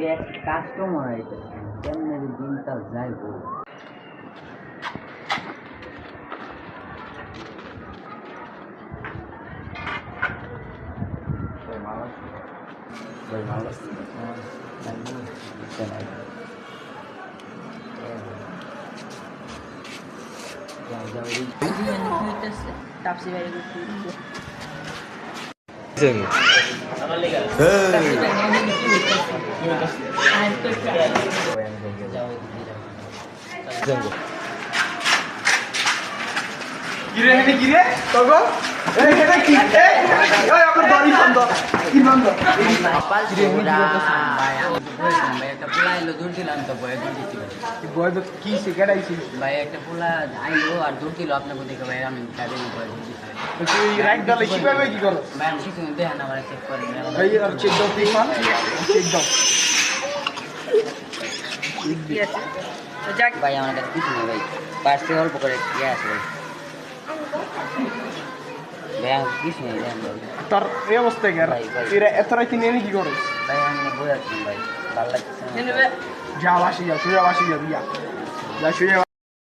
এক কাস্টমার আইতে কেমনে যে দিনটা যাইব কিরে এনে কিরে তগো এই এটা কি এই ওই আমার বাড়ি বন্ধ কি বন্ধ পাল কিরে এনে কি করতেছ ভাই আমি একটা পোলা এলো দূর দিলাম তো বয়ে দূর দিছি বয় তো কি শিখাইছি ভাই একটা পোলা আইলো আর দূর দিল আপনাকে দেখে ভাই আমি গাড়ি বয়ে দূর দিছি তুই রাইট দলে শিখাবে কি করো ভাই আমি কিছু দেখেন আমার চেক করেন এই আর চেক দাও তুই পান চেক দাও কি আছে তো যাক ভাই আমার কাছে কিছু নেই ভাই পার্সে অল্প করে কি আছে ভাই ভাই আমার কিছু নেই ভাই তোর এই অবস্থা কি আর এরা এত রাইতে নিয়ে কি করো ভাই আমি বয়ে আছি ভাই ভালো লাগছে যা বাসি যা তুই বাসি যা যা শুয়ে